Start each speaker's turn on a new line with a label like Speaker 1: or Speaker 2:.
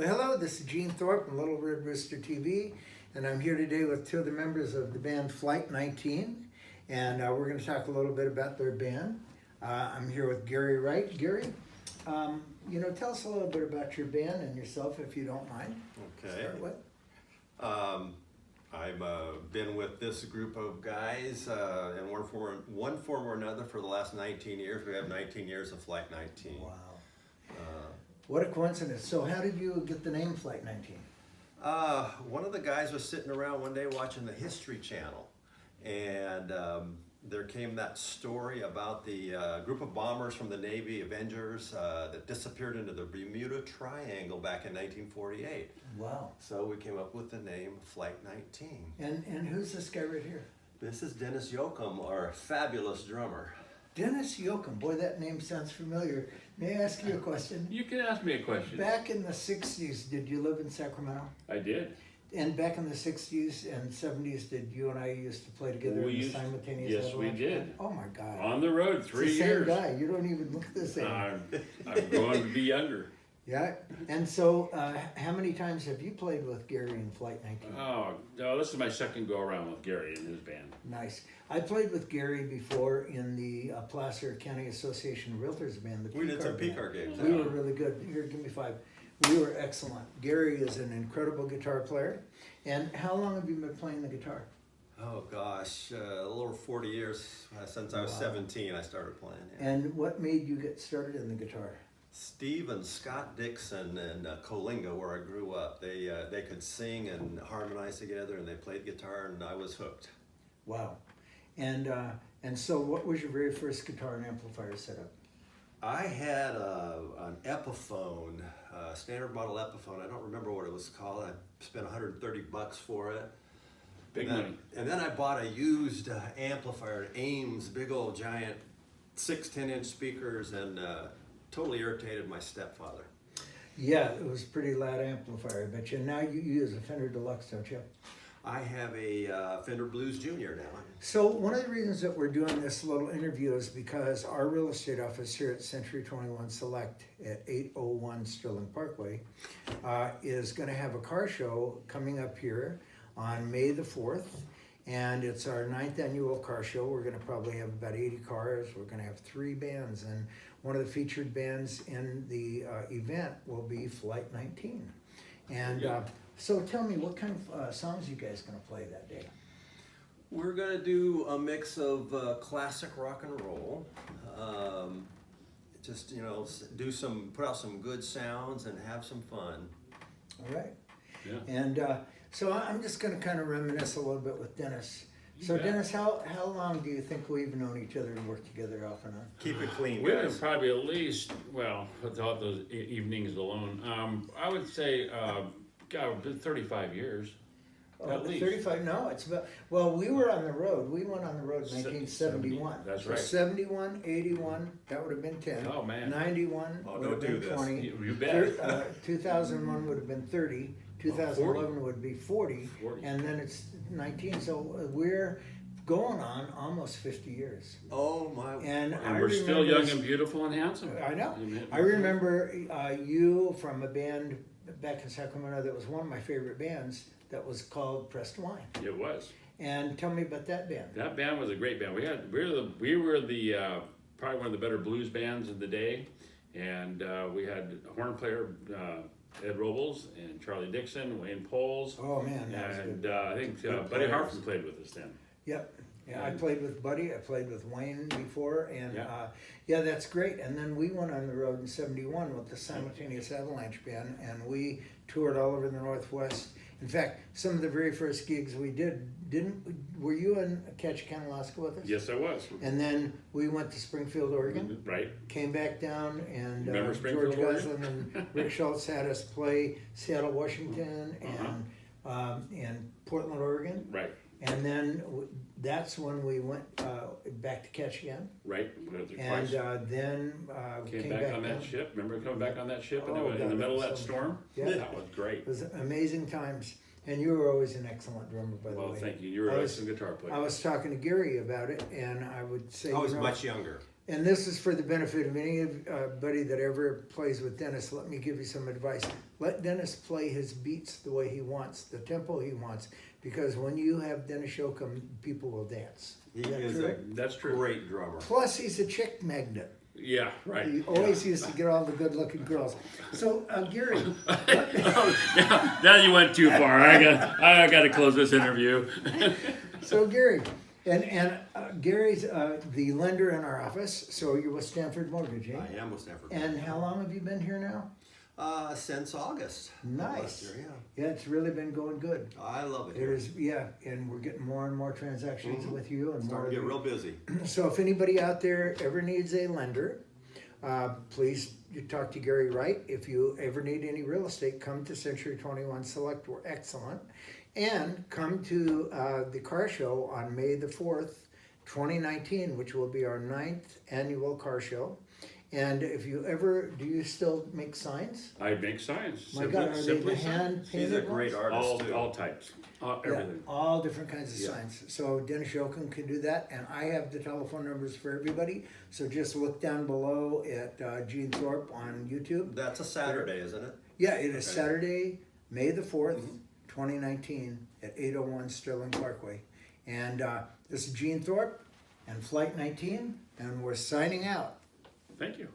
Speaker 1: Well, hello, this is Gene Thorpe from Little Red Rooster TV, and I'm here today with two of the members of the band Flight 19, and we're going to talk a little bit about their band. I'm here with Gary Wright. Gary, tell us a little bit about your band and yourself, if you don't mind.
Speaker 2: Okay.
Speaker 1: Start with.
Speaker 2: I've been with this group of guys in one form or another for the last 19 years. We have 19 years of Flight 19.
Speaker 1: Wow. What a coincidence. So how did you get the name Flight 19?
Speaker 2: One of the guys was sitting around one day watching the History Channel, and there came that story about the group of bombers from the Navy, Avengers, that disappeared into the Bermuda Triangle back in 1948.
Speaker 1: Wow.
Speaker 2: So we came up with the name Flight 19.
Speaker 1: And who's this guy right here?
Speaker 2: This is Dennis Yoakum, our fabulous drummer.
Speaker 1: Dennis Yoakum. Boy, that name sounds familiar. May I ask you a question?
Speaker 3: You can ask me a question.
Speaker 1: Back in the 60s, did you live in Sacramento?
Speaker 3: I did.
Speaker 1: And back in the 60s and 70s, did you and I used to play together in the simultaneous
Speaker 3: yes, we
Speaker 1: avalanche
Speaker 3: did.
Speaker 1: band? Oh my God.
Speaker 3: On the road,
Speaker 1: It's
Speaker 3: 3
Speaker 1: the
Speaker 3: years.
Speaker 1: same guy. You don't even look the same.
Speaker 3: I'm going to be younger.
Speaker 1: Yeah. And so, how many times have you played with Gary in Flight 19?
Speaker 3: Oh, no, this is my second go around with Gary and his band.
Speaker 1: Nice. I played with Gary before in the Placer County Association Realtors band. The
Speaker 2: We did some
Speaker 1: P-card
Speaker 2: P-card
Speaker 1: band.
Speaker 2: games.
Speaker 1: We were really good. Here, give me 5. We were excellent. Gary is an incredible guitar player. And how long have you been playing the guitar?
Speaker 2: Oh gosh, a little over 40 years. Since I was 17, I started playing. Yeah.
Speaker 1: And what made you get started in the guitar?
Speaker 2: Steve and Scott Dixon in Coalinga, where I grew up, they could sing and harmonize together, and they played guitar, and I was hooked.
Speaker 1: Wow. And so what was your very first guitar and amplifier setup?
Speaker 2: I had an Epiphone, standard model Epiphone. I don't remember what it was called. I spent $130 for it.
Speaker 3: Big money.
Speaker 2: And then I bought a used amplifier, an Ames, big old giant 6 10-inch speakers, and totally irritated my stepfather.
Speaker 1: Yeah, it was a pretty loud amplifier, I bet you. Now you use a Fender Deluxe, don't you?
Speaker 2: I have a Fender Blues Junior now.
Speaker 1: So one of the reasons that we're doing this little interview is because our real estate office here at Century 21 Select at 801 Sterling Parkway is going to have a car show coming up here on May the 4th. And it's our 9th annual car show. We're going to probably have about 80 cars. We're going to have 3 bands. And one of the featured bands in the event will be Flight 19. And so tell me, what kind of songs you guys going to play that day?
Speaker 2: We're going to do a mix of classic rock and roll. Just, put out some good sounds and have some fun.
Speaker 1: All right.
Speaker 3: Yeah.
Speaker 1: And so I'm just going to kind of reminisce a little bit with Dennis. So
Speaker 3: bet.
Speaker 1: Dennis, how long do you think we've known each other and worked together off and on?
Speaker 2: Keep it clean,
Speaker 3: We've
Speaker 2: guys.
Speaker 3: been probably at least, well, without those evenings alone, I would say, God, been 35 years. At least.
Speaker 1: 35, no, it's about, well, we were on the road. We went on the road in 1971.
Speaker 3: 70, that's
Speaker 1: so
Speaker 3: right.
Speaker 1: 71, 81, that would have been 10.
Speaker 3: Oh, man.
Speaker 1: 91
Speaker 2: Oh,
Speaker 1: would have
Speaker 2: don't
Speaker 1: been
Speaker 2: do this.
Speaker 1: 20.
Speaker 3: You bet.
Speaker 1: 2001 would have been 30. 2011 would be 40.
Speaker 3: 40.
Speaker 1: And then it's 19. So we're going on almost 50 years.
Speaker 2: Oh, my.
Speaker 1: And
Speaker 3: And we're still young and beautiful and handsome.
Speaker 1: I know. I remember you from a band back in Sacramento that was one of my favorite bands that was called Pressed Wine.
Speaker 3: It was.
Speaker 1: And tell me about that band.
Speaker 3: That band was a great band. We were the probably one of the better blues bands of the day, and we had a horn player Ed Robles and Charlie Dixon, Wayne Poles.
Speaker 1: Oh man, that was
Speaker 3: And
Speaker 1: good.
Speaker 3: I think
Speaker 2: Good
Speaker 3: Buddy
Speaker 2: players.
Speaker 3: Hartman played with us then.
Speaker 1: Yep. Yeah, I played with Buddy. I played with Wayne before, and
Speaker 3: Yeah.
Speaker 1: that's great. And then we went on the road in '71 with the Simultaneous Avalanche Band, and we toured all over the Northwest. In fact, some of the very first gigs we were you in Ketchikan, Alaska with us?
Speaker 3: Yes, I was.
Speaker 1: And then we went to Springfield, Oregon.
Speaker 3: Right.
Speaker 1: Came back down, and
Speaker 3: Remember Springfield,
Speaker 1: George
Speaker 3: Oregon?
Speaker 1: Goslin and Rick Schultz had us play Seattle, Washington, and Portland, Oregon.
Speaker 3: Right.
Speaker 1: And then that's when we went back to Ketchikan.
Speaker 3: Right. We went there
Speaker 1: And
Speaker 3: twice.
Speaker 1: then
Speaker 3: Came back on that
Speaker 1: down.
Speaker 3: ship. Remember coming back on that ship
Speaker 1: Oh,
Speaker 3: in
Speaker 1: God,
Speaker 3: the middle of
Speaker 1: that
Speaker 3: that
Speaker 1: was so-
Speaker 3: storm?
Speaker 1: Yeah.
Speaker 3: That was great.
Speaker 1: It was amazing times. And you were always an excellent drummer, by the way.
Speaker 3: Well, thank you. You were
Speaker 1: I
Speaker 3: an
Speaker 1: was-
Speaker 3: excellent guitar player.
Speaker 1: I was talking to Gary about it, and I would say
Speaker 2: I was
Speaker 1: you know,
Speaker 2: much younger.
Speaker 1: And this is for the benefit of anybody that ever plays with Dennis. Let me give you some advice. Let Dennis play his beats the way he wants, the tempo he wants, because when you have Dennis Yoakum, people will dance.
Speaker 2: He is a
Speaker 3: That's true.
Speaker 2: great drummer.
Speaker 1: Plus, he's a chick magnet.
Speaker 3: Yeah, right.
Speaker 1: He always used to get all the good-looking girls. So, Gary,
Speaker 3: Now you went too far. I got to close this interview.
Speaker 1: Gary, and Gary's the lender in our office. So you're with Stanford Mortgage, eh?
Speaker 2: I am with Stanford.
Speaker 1: And how long have you been here now?
Speaker 2: Since August. of
Speaker 1: Nice.
Speaker 2: last year,
Speaker 1: Yeah, it's really been going good.
Speaker 2: I love it
Speaker 1: It
Speaker 2: here.
Speaker 1: is, yeah, and we're getting more and more transactions with you, and more.
Speaker 2: Starting to get real busy.
Speaker 1: So if anybody out there ever needs a lender, please you talk to Gary Wright. If you ever need any real estate, come to Century 21 Select. We're excellent. And come to the car show on May the 4th, 2019, which will be our 9th annual car show. And if you ever, do you still make signs?
Speaker 3: I make signs.
Speaker 1: My God, are they
Speaker 3: Simply
Speaker 1: the
Speaker 3: signs.
Speaker 1: hand
Speaker 2: He's
Speaker 1: painted
Speaker 2: a great
Speaker 1: ones?
Speaker 2: artist too.
Speaker 3: All types.
Speaker 1: Yeah,
Speaker 3: Everything.
Speaker 1: all different kinds of
Speaker 3: Yeah.
Speaker 1: signs. So Dennis Yoakum can do that, and I have the telephone numbers for everybody. So just look down below at Gene Thorpe on YouTube.
Speaker 2: That's a Saturday, isn't it?
Speaker 1: Yeah, it is
Speaker 2: Okay.
Speaker 1: Saturday, May the 4th, 2019 at 801 Sterling Parkway. And this is Gene Thorpe and Flight 19, and we're signing out.
Speaker 3: Thank you.